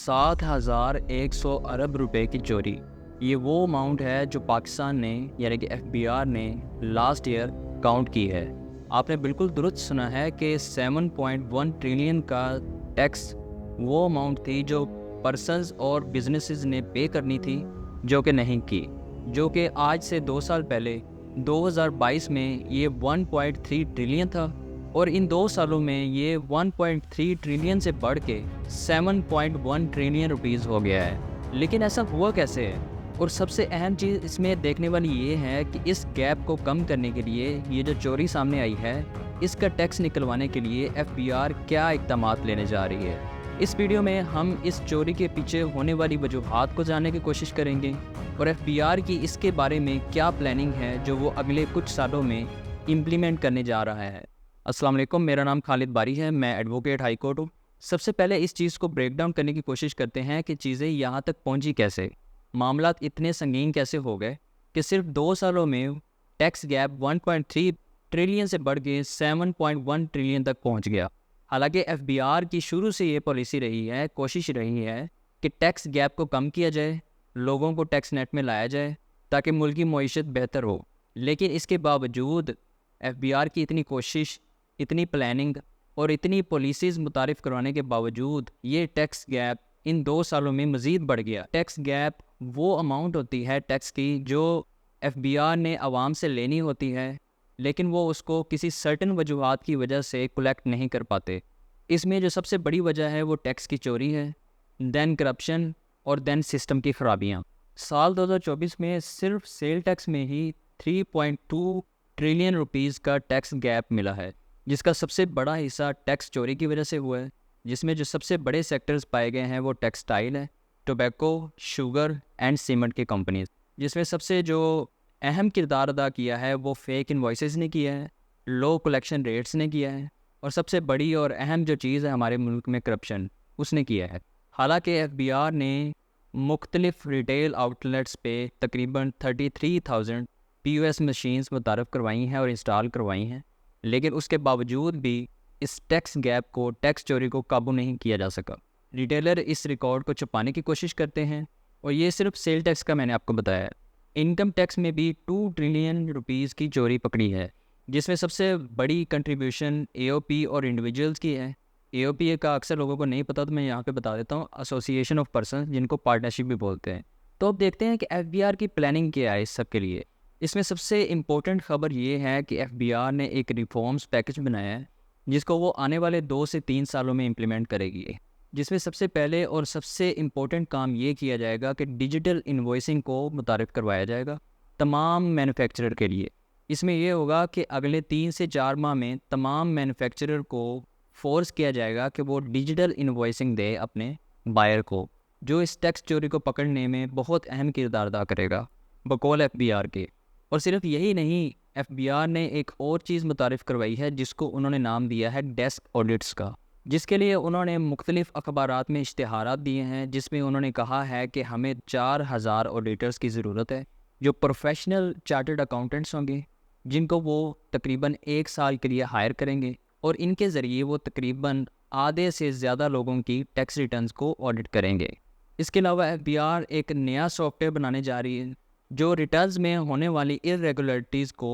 7,100 अरब रुपए की चोरी। ये वो अमाउंट है जो पाकिस्तान ने यानी कि एफबीआर ने लास्ट ईयर काउंट की है। आपने बिल्कुल दुरुस्त सुना है कि 7.1 ट्रिलियन का टैक्स वो अमाउंट थी जो पर्सनस और बिजनेसेस ने पे करनी थी, जो कि नहीं की, जो कि आज से 2 साल पहले 2022 में ये 1.3 ट्रिलियन था और इन 2 सालों में ये 1.3 ट्रिलियन से बढ़ के 7.1 ट्रिलियन रुपीस हो गया है। लेकिन ऐसा हुआ कैसे है? और सबसे अहम चीज़ इसमें देखने वाली ये है कि इस गैप को कम करने के लिए ये जो चोरी सामने आई है, इसका टैक्स निकलवाने के लिए एफबीआर क्या इक़दामात लेने जा रही है। इस वीडियो में हम इस चोरी के पीछे होने वाली वजूहात को जानने की कोशिश करेंगे और एफबीआर की इसके बारे में क्या प्लानिंग है जो वो अगले कुछ सालों में इम्प्लीमेंट करने जा रहा है। अस्सलाम वालेकुम, मेरा नाम खालिद बारी है, मैं एडवोकेट हाई कोर्ट हूँ। सबसे पहले इस चीज़ को ब्रेक डाउन करने की कोशिश करते हैं कि चीज़ें यहाँ तक पहुँची कैसे, मामलात इतने संगीन कैसे हो गए कि सिर्फ 2 सालों में टैक्स गैप 1.3 ट्रिलियन से बढ़ के 7.1 ट्रिलियन तक पहुँच गया। हालांकि एफबीआर की शुरू से ये पॉलिसी रही है, कोशिश रही है कि टैक्स गैप को कम किया जाए, लोगों को टैक्स नेट में लाया जाए ताकि मुल्क की मईशत बेहतर हो। लेकिन इसके बावजूद एफबीआर की इतनी कोशिश, इतनी प्लानिंग और इतनी पॉलिसीज़ मुतारिफ करवाने के बावजूद ये टैक्स गैप इन 2 सालों में मज़ीद बढ़ गया। टैक्स गैप वो अमाउंट होती है टैक्स की जो एफबीआर ने आवाम से लेनी होती है, लेकिन वो उसको किसी सर्टन वजूहात की वजह से कलेक्ट नहीं कर पाते। इसमें जो सबसे बड़ी वजह है वो टैक्स की चोरी है, दैन करप्शन और दैन सिस्टम की खराबियाँ। साल 2024 में सिर्फ सेल टैक्स में ही 3.2 ट्रिलियन रुपीस का टैक्स गैप मिला है, जिसका सबसे बड़ा हिस्सा टैक्स चोरी की वजह से हुआ है। जिसमें जो सबसे बड़े सेक्टर्स पाए गए हैं वो टेक्सटाइल है, टोबैको, शुगर एंड सीमेंट की कंपनीज। जिसमें सबसे जो अहम किरदार अदा किया है वो फेक इनवॉइसेस ने किया है, लो कलेक्शन रेट्स ने किया है और सबसे बड़ी और अहम जो चीज़ है हमारे मुल्क में करप्शन, उसने किया है। हालांकि एफबीआर ने मुख्तलिफ रिटेल आउटलेट्स पे तकरीबन 33,000 पीओएस मशीन्स मुतारफ़ करवाई हैं और इंस्टॉल करवाई हैं, लेकिन उसके बावजूद भी इस टैक्स गैप को, टैक्स चोरी को काबू नहीं किया जा सका। रिटेलर इस रिकॉर्ड को छुपाने की कोशिश करते हैं और ये सिर्फ सेल टैक्स का मैंने आपको बताया है। इनकम टैक्स में भी 2 ट्रिलियन रुपीस की चोरी पकड़ी है, जिसमें सबसे बड़ी कंट्रीब्यूशन एओपी और इंडिविजुअल्स की है। एओपी का अक्सर लोगों को नहीं पता, तो मैं यहाँ पे बता देता हूँ, एसोसिएशन ऑफ पर्सन, जिनको पार्टनरशिप भी बोलते हैं। तो अब देखते हैं कि एफबीआर की प्लानिंग क्या है इस सब के लिए। इसमें सबसे इम्पोर्टेंट खबर ये है कि एफबीआर ने एक रिफॉर्म्स पैकेज बनाया है जिसको वो आने वाले 2 से 3 सालों में इम्प्लीमेंट करेगी, जिसमें सबसे पहले और सबसे इम्पोर्टेंट काम ये किया जाएगा कि डिजिटल इन्वॉइसिंग को मुतारिफ करवाया जाएगा तमाम मैन्युफैक्चरर के लिए। इसमें यह होगा कि अगले 3 से 4 माह में तमाम मैन्युफैक्चरर को फोर्स किया जाएगा कि वो डिजिटल इन्वॉइसिंग दे अपने बायर को, जो इस टैक्स चोरी को पकड़ने में बहुत अहम किरदार अदा करेगा बकौल एफबीआर के। और सिर्फ यही नहीं, एफबीआर ने एक और चीज़ मुतारिफ़ करवाई है जिसको उन्होंने नाम दिया है डेस्क ऑडिट्स का, जिसके लिए उन्होंने मुख्तलिफ़ अखबारात में इश्तिहारात दिए हैं, जिसमें उन्होंने कहा है कि हमें 4,000 ऑडिटर्स की ज़रूरत है जो प्रोफेशनल चार्टर्ड अकाउंटेंट्स होंगे, जिनको वो तकरीबन 1 साल के लिए हायर करेंगे और इनके ज़रिए वो तकरीबन आधे से ज़्यादा लोगों की टैक्स रिटर्न्स को ऑडिट करेंगे। इसके अलावा एफबीआर एक नया सॉफ्टवेयर बनाने जा रही है जो रिटर्न्स में होने वाली इरेगुलरिटीज़ को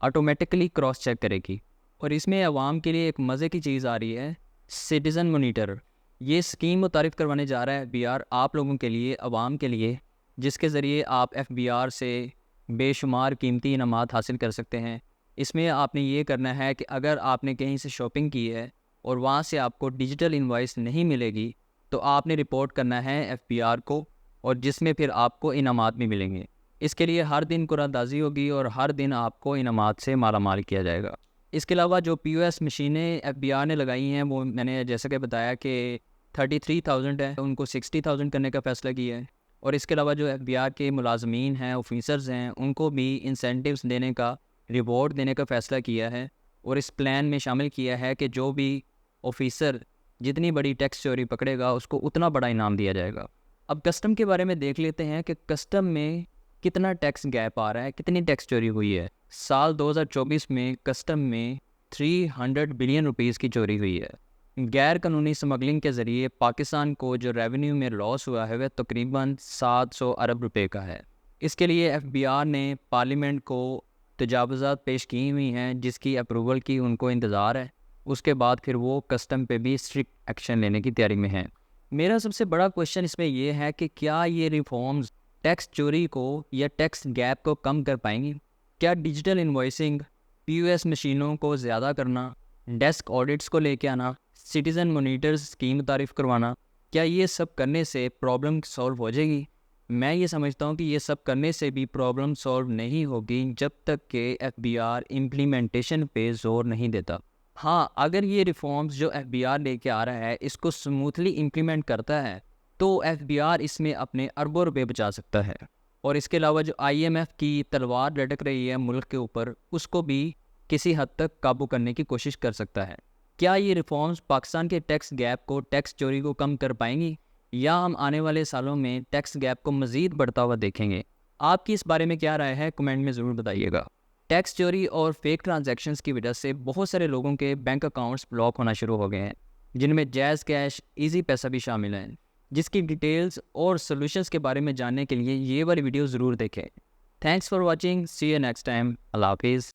ऑटोमेटिकली क्रॉस चेक करेगी। और इसमें आवाम के लिए एक मज़े की चीज़ आ रही है, सिटीज़न मॉनिटर। ये स्कीम मुतारिफ़ करवाने जा रहा है एफबीआर आप लोगों के लिए, आवाम के लिए, जिसके ज़रिए आप एफबीआर से बेशुमार कीमती इनामात हासिल कर सकते हैं। इसमें आपने ये करना है कि अगर आपने कहीं से शॉपिंग की है और वहाँ से आपको डिजिटल इनवॉइस नहीं मिलेगी तो आपने रिपोर्ट करना है एफबीआर को, और जिसमें फिर आपको इनामात भी मिलेंगे। इसके लिए हर दिन कुरानदाजी होगी और हर दिन आपको इनामात से माला माल किया जाएगा। इसके अलावा जो पीओएस मशीनें एफबीआर ने लगाई हैं वो मैंने जैसा कि बताया कि 33,000 है, उनको 60,000 करने का फ़ैसला किया है। और इसके अलावा जो एफबीआर के मुलाजमीन हैं, ऑफिसर्स हैं, उनको भी इंसेंटिव्स देने का, रिवॉर्ड देने का फ़ैसला किया है। और इस प्लान में शामिल किया है कि जो भी ऑफिसर जितनी बड़ी टैक्स चोरी पकड़ेगा उसको उतना बड़ा इनाम दिया जाएगा। अब कस्टम के बारे में देख लेते हैं कि कस्टम में कितना टैक्स गैप आ रहा है, कितनी टैक्स चोरी हुई है। साल 2024 में कस्टम में 300 बिलियन रुपीस की चोरी हुई है। غیر قانونی سمگلنگ کے ذریعے پاکستان کو جو ریونیو میں لاس ہوا ہے وہ تقریباً 700 ارب روپے کا ہے۔ اس کے لیے ایف بی آر نے پارلیمنٹ کو تجاوزات پیش کی ہوئی ہیں جس کی اپروول کی ان کو انتظار ہے۔ اس کے بعد پھر وہ کسٹم پہ بھی اسٹرکٹ ایکشن لینے کی تیاری میں ہیں۔ میرا سب سے بڑا کویشچن اس میں یہ ہے کہ کیا یہ ریفارمز ٹیکس چوری کو یا ٹیکس گیپ کو کم کر پائیں گی؟ کیا ڈیجیٹل انوائسنگ، پی او ایس مشینوں کو زیادہ کرنا، ڈیسک آڈٹس کو لے کے آنا، سٹیزن مانیٹرز اسکیم متعارف کروانا، کیا یہ سب کرنے سے پرابلم سولو ہو جائے گی؟ میں یہ سمجھتا ہوں کہ یہ سب کرنے سے بھی پرابلم سولو نہیں ہوگی جب تک کہ ایف بی آر امپلیمنٹیشن پہ زور نہیں دیتا۔ ہاں، اگر یہ ریفارمز جو ایف بی آر لے کے آ رہا ہے اس کو سموتھلی امپلیمنٹ کرتا ہے تو ایف بی آر اس میں اپنے اربوں روپے بچا سکتا ہے، اور اس کے علاوہ جو آئی ایم ایف کی تلوار لٹک رہی ہے ملک کے اوپر اس کو بھی کسی حد تک قابو کرنے کی کوشش کر سکتا ہے۔ کیا یہ ریفارمز پاکستان کے ٹیکس گیپ کو، ٹیکس چوری کو کم کر پائیں گی، یا ہم آنے والے سالوں میں ٹیکس گیپ کو مزید بڑھتا ہوا دیکھیں گے؟ آپ کی اس بارے میں کیا رائے ہے؟ کمنٹ میں ضرور بتائیے گا۔ ٹیکس چوری اور فیک ٹرانزیکشنز کی وجہ سے بہت سارے لوگوں کے بینک اکاؤنٹس بلاک ہونا شروع ہو گئے ہیں، جن میں جیز کیش، ایزی پیسہ بھی شامل ہیں، جس کی ڈیٹیلز اور سولوشنز کے بارے میں جاننے کے لیے یہ والی ویڈیو ضرور دیکھیں۔ Thanks for watching, see you next time, اللہ حافظ۔